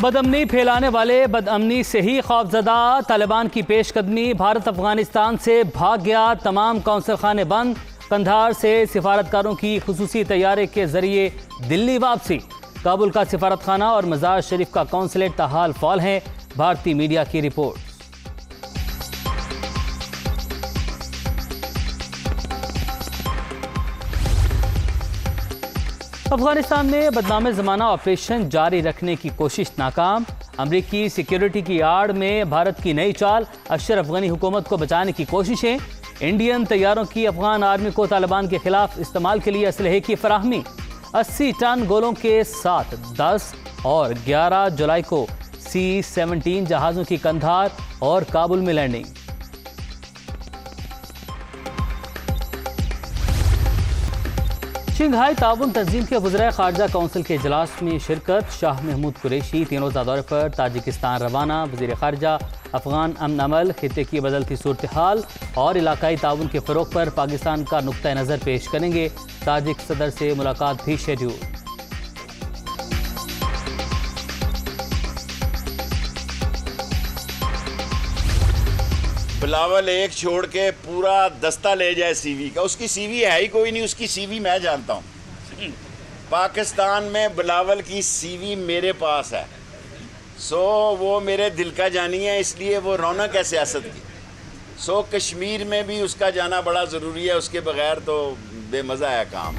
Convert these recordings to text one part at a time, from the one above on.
बदअमनी फैलाने वाले बदअमनी से ही खौफजदा तालिबान की पेशकदमी। भारत अफगानिस्तान से भाग गया, तमाम कौंसल खाने बंद। कंधार से सिफारतकारों की खुसूसी तैयारे के जरिए दिल्ली वापसी। काबुल का सिफारत खाना और मजार शरीफ का कौंसलेट ताहाल फॉल हैं। भारतीय मीडिया की रिपोर्ट। अफगानिस्तान में बदनाम ज़माना ऑपरेशन जारी रखने की कोशिश नाकाम। अमरीकी सिक्योरिटी की आड़ में भारत की नई चाल। अशरफ गनी हुकूमत को बचाने की कोशिशें। इंडियन तैयारों की अफगान आर्मी को तालिबान के खिलाफ इस्तेमाल के लिए असलहे की फराहमी। 80 टन गोलों के साथ 10 और 11 जुलाई को C-17 जहाज़ों की कंधार और काबुल में लैंडिंग। शंघाई ताउन तंजीम के वज़ीर ख़ारजा कौंसिल के इजलास में शिरकत। शाह महमूद कुरैशी 3 रोज़ा दौरे पर ताजिकिस्तान रवाना। वज़ीर ख़ारजा अफ़गान अमन अमल, खित्ते की बदलती सूरत हाल और इलाकाई ताउन के फ़रोग़ पर पाकिस्तान का नुक्ता नज़र पेश करेंगे। ताजिक सदर से मुलाकात भी शेड्यूल। बिलावल एक छोड़ के पूरा दस्ता ले जाए सीवी का। उसकी सीवी है ही कोई नहीं, उसकी सीवी मैं जानता हूँ। पाकिस्तान में बिलावल की सीवी मेरे पास है। वो मेरे दिल का जानी है, इसलिए वो रौनक है सियासत की। कश्मीर में भी उसका जाना बड़ा ज़रूरी है, उसके बगैर तो बेमज़ा है काम।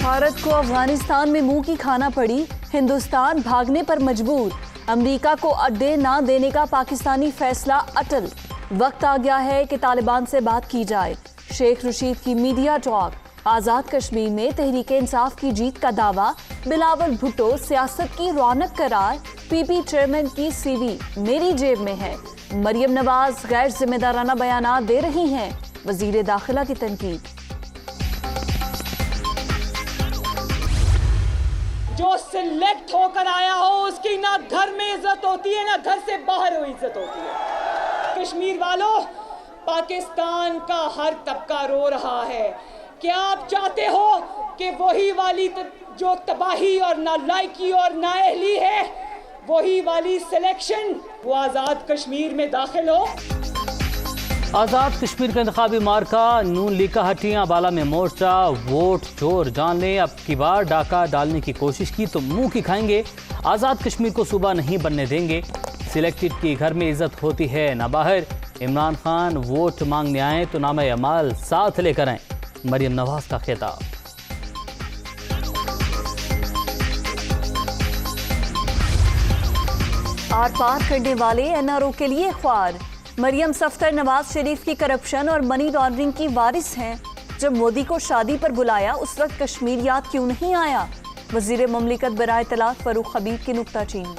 भारत को अफगानिस्तान में मुंह की खाना पड़ी, हिंदुस्तान भागने पर मजबूर। अमेरिका को अड्डे ना देने का पाकिस्तानी फैसला अटल। वक्त आ गया है कि तालिबान से बात की जाए। शेख रशीद की मीडिया टॉक। आज़ाद कश्मीर में तहरीके इंसाफ की जीत का दावा। बिलावल भुट्टो सियासत की रौनक करार। पीपी चेयरमैन की सीवी मेरी जेब में है। मरियम नवाज गैर जिम्मेदाराना बयानात दे रही हैं। वजीर दाखिला की तनकीद। जो सिलेक्ट होकर आया हो उसकी ना घर में इज्जत होती है ना घर से बाहर इज्जत होती है। कश्मीर वालों, पाकिस्तान का हर तबका रो रहा है। क्या आप चाहते हो कि वही वाली जो तबाही और नालायकी और नाअहली है, वही वाली सिलेक्शन वो आज़ाद कश्मीर में दाखिल हो? आज़ाद कश्मीर का इंतखाबी मार्का। नून लीग का हटियां बाला में मोर्चा। वोट चोर जान लें, अब की बार डाका डालने की कोशिश की तो मुंह की खाएंगे। आज़ाद कश्मीर को सूबा नहीं बनने देंगे। सिलेक्टेड की घर में इज्जत होती है ना बाहर। इमरान खान वोट मांगने आए तो नामे अमाल साथ लेकर आए। मरियम नवाज का खिताब। आर पार करने वाले NRO के लिए ख्वार। मरियम सफ्तर नवाज शरीफ की करप्शन और मनी लॉन्ड्रिंग की वारिस हैं। जब मोदी को शादी पर बुलाया उस वक्त कश्मीर याद क्यों नहीं आया? वजीर ममलिकत बराए तलाक फरूख हबीब की नुक्ताचीनी।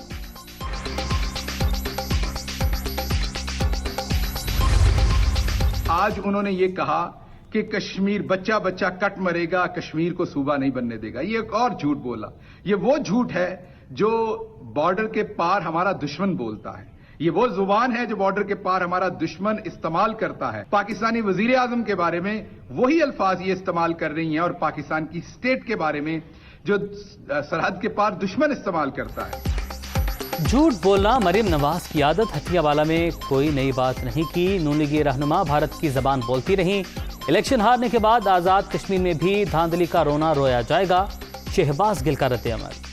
आज उन्होंने ये कहा कि कश्मीर बच्चा बच्चा कट मरेगा, कश्मीर को सूबा नहीं बनने देगा। ये एक और झूठ बोला। ये वो झूठ है जो बॉर्डर के पार हमारा दुश्मन बोलता है। ये वो जुबान है जो बॉर्डर के पार हमारा दुश्मन इस्तेमाल करता है। पाकिस्तानी वजीर आजम के बारे में वही अल्फाज ये इस्तेमाल कर रही हैं और पाकिस्तान की स्टेट के बारे में जो सरहद के पार दुश्मन इस्तेमाल करता है। झूठ बोलना मरियम नवाज की आदत। हटियावाला में कोई नई बात नहीं की। नून लीगी रहनुमा भारत की जबान बोलती रहीं। इलेक्शन हारने के बाद आज़ाद कश्मीर में भी धांधली का रोना रोया जाएगा। शहबाज गिल का रद्द-ए-अमल।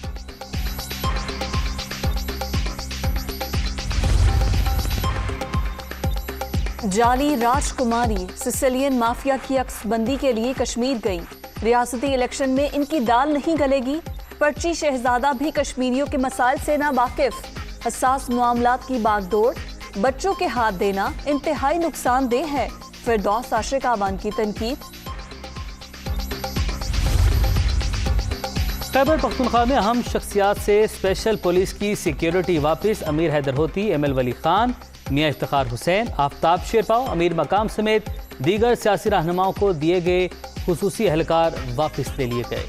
जाली राजकुमारी सिसिलियन माफिया की अक्सबंदी के लिए कश्मीर गई। रियासती इलेक्शन में इनकी दाल नहीं गलेगी। पर्ची शहजादा भी कश्मीरियों के मसाइल से ना वाकिफ। हसास मामलात की बागडोर, बच्चों के हाथ देना इंतहाई नुकसानदेह है। फिरदौस आशिक आवान की तनकीद। खैबर पख्तूनख्वा में अहम शख्सियात से स्पेशल पुलिस की सिक्योरिटी वापस। अमीर हैदर होती, ML वली खान, मियां इफ्तिखार हुसैन, आफ्ताब शेरपाव, अमीर मकाम समेत दीगर सियासी रहनुमाओं को दिए गए खुसूसी एहलकार वापस ले लिए गए।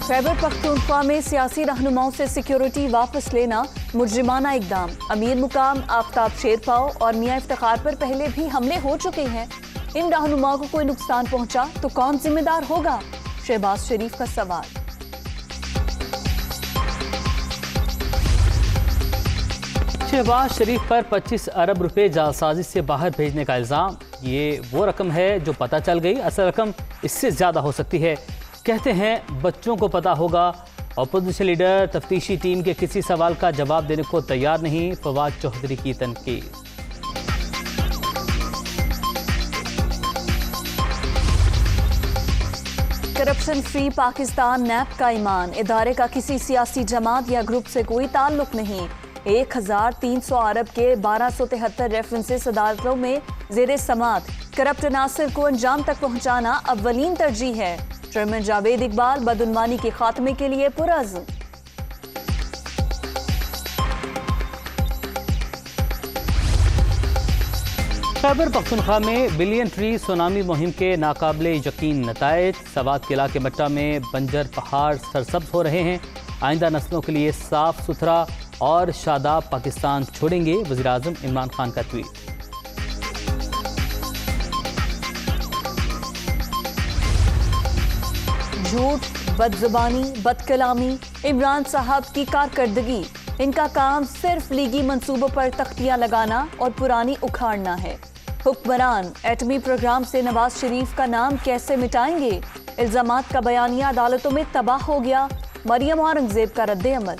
खैबर पख्तूनख्वा में सियासी रहनुमाओं से सिक्योरिटी वापस लेना मुजरिमाना इकदाम। अमीर मुकाम आफ्ताब शेरपाव और मियां इफ्तिखार पर पहले भी हमले हो चुके हैं। इन रहनुमाओं को कोई नुकसान पहुंचा तो कौन जिम्मेदार होगा? शहबाज शरीफ का सवाल। शहबाज शरीफ पर 25 अरब रुपए जालसाजी से बाहर भेजने का इल्ज़ाम। ये वो रकम है जो पता चल गई, असल रकम इससे ज़्यादा हो सकती है। कहते हैं बच्चों को पता होगा। अपोजिशन लीडर तफ्तीशी टीम के किसी सवाल का जवाब देने को तैयार नहीं। फवाद चौधरी की तनकीद। करप्शन फ्री पाकिस्तान नैप का ईमान। इदारे का किसी सियासी जमात या ग्रुप से कोई ताल्लुक नहीं। 1300 अरब के 1273 रेफरेंसेस अदालतों में जेरे समात। करप्ट अनासर को अंजाम तक पहुंचाना अव्वलीन तरजीह है। चेयरमैन जावेद इकबाल बदउनवानी के खात्मे के लिए पुरअज़्म। खैबर पख्तूनख्वा में बिलियन ट्री सुनामी मुहिम के नाकाबिले यकीन नतायज। सवात के इलाके मट्टा में बंजर पहाड़ सरसब्ज हो रहे हैं। आइंदा नस्लों के लिए साफ सुथरा और शादाब पाकिस्तान छोड़ेंगे। वज़ीर आज़म इमरान खान का ट्वीट। झूठ, बदजुबानी, बदकलामी इमरान साहब की कारकर्दगी। इनका काम सिर्फ लीगी मंसूबों पर तख्तियां लगाना और पुरानी उखाड़ना है। हुक्मरान एटमी प्रोग्राम से नवाज शरीफ का नाम कैसे मिटाएंगे? इल्जामात का बयानिया अदालतों में तबाह हो गया। मरियम औरंगजेब का रद्द-ए-अमल।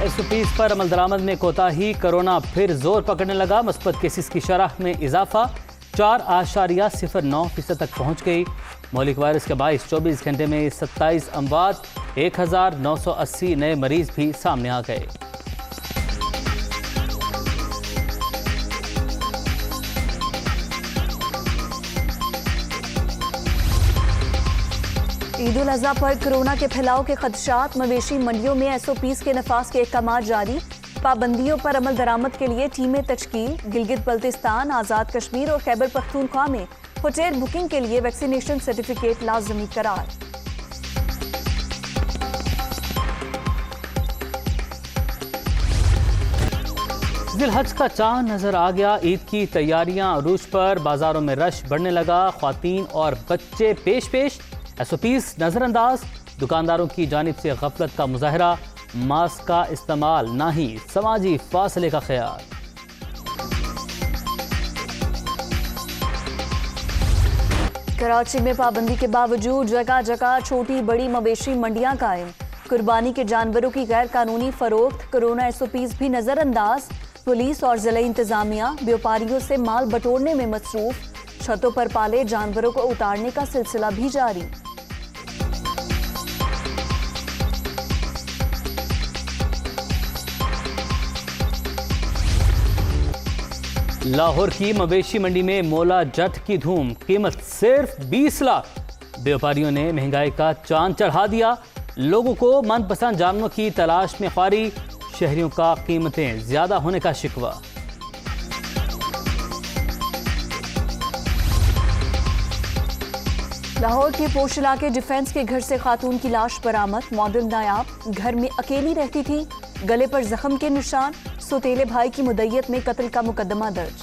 SOPs पर अमल दरामद में कोताही। कोरोना फिर जोर पकड़ने लगा। मुस्बत केसेस की शरह में इजाफा 4.09% तक पहुंच गई। मौलिक वायरस के 24 घंटे में 27 अमवात, 1980 नए मरीज भी सामने आ गए। ईद उल अज़हा पर कोरोना के फैलाव के खदशात। मवेशी मंडियों में SOPs के नफाज के अहकाम जारी। पाबंदियों पर अमल दरामद के लिए टीमें तश्कील। गिलगित बल्तिस्तान, आज़ाद कश्मीर और खैबर पख्तूनख्वा में होटल बुकिंग के लिए वैक्सीनेशन सर्टिफिकेट लाजमी करार। जिलहज का चांद नजर आ गया। ईद की तैयारियां अरूज पर। बाजारों में रश बढ़ने लगा। ख्वातीन और बच्चे पेश। SOPs नजरअंदाज। दुकानदारों की जानिब से गफलत का मुजाहरा। मास्क का इस्तेमाल ना ही, समाजी फासले का ख्याल। कराची में पाबंदी के बावजूद जगह जगह छोटी बड़ी मवेशी मंडियां कायम। कुर्बानी के जानवरों की गैर कानूनी फरोख्त। कोरोना SOPs भी नजरअंदाज। पुलिस और जिला इंतजामिया व्यापारियों से माल बटोरने में मसरूफ। छतों पर पाले जानवरों को उतारने का सिलसिला भी जारी। लाहौर की मवेशी मंडी में मौला जट की धूम। कीमत सिर्फ 20 लाख। व्यापारियों ने महंगाई का चांद चढ़ा दिया। लोगों को मनपसंद जानवरों की तलाश में ख्वारी। शहरियों का कीमतें ज्यादा होने का शिकवा। लाहौर के पोश इलाके डिफेंस के घर से खातून की लाश बरामद। मॉडल नायाब घर में अकेली रहती थी। गले पर जख्म के निशान। सौतेले भाई की मुद्दत में कत्ल का मुकदमा दर्ज।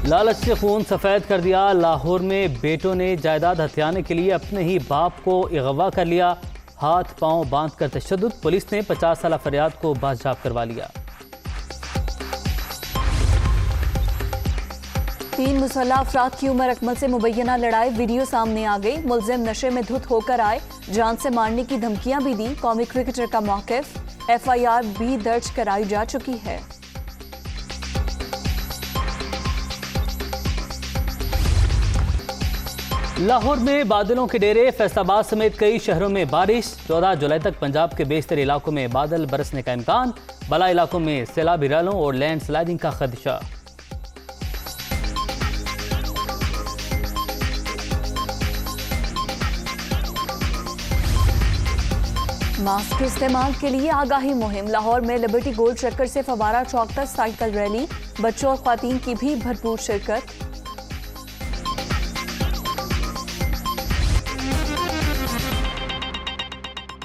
लालच से खून सफेद कर दिया। लाहौर में बेटों ने जायदाद हथियाने के लिए अपने ही बाप को अगवा कर लिया। हाथ पांव बांधकर तशद्दुद। पुलिस ने 50 साला फरियाद को बाजियाब करवा लिया। 3 मुसल्लह अफराद की उमर अकमल से मुबैना लड़ाई वीडियो सामने आ गई। मुलजिम नशे में धुत होकर आए। जान से मारने की धमकियां भी दी। कौमी क्रिकेटर का मौक़िफ़। FIR भी दर्ज कराई जा चुकी है। लाहौर में बादलों के डेरे। फैसलाबाद समेत कई शहरों में बारिश। 14 जुलाई तक पंजाब के बेशतर इलाकों में बादल बरसने का इम्कान। बला इलाकों में सैलाबी रैलों और लैंडस्लाइडिंग का खदशा। मास्क के इस्तेमाल के लिए आगाही मुहिम। लाहौर में लिबर्टी गोल्ड चक्कर से फवारा चौक तक साइकिल रैली। बच्चों और ख्वातीन की भी भरपूर शिरकत।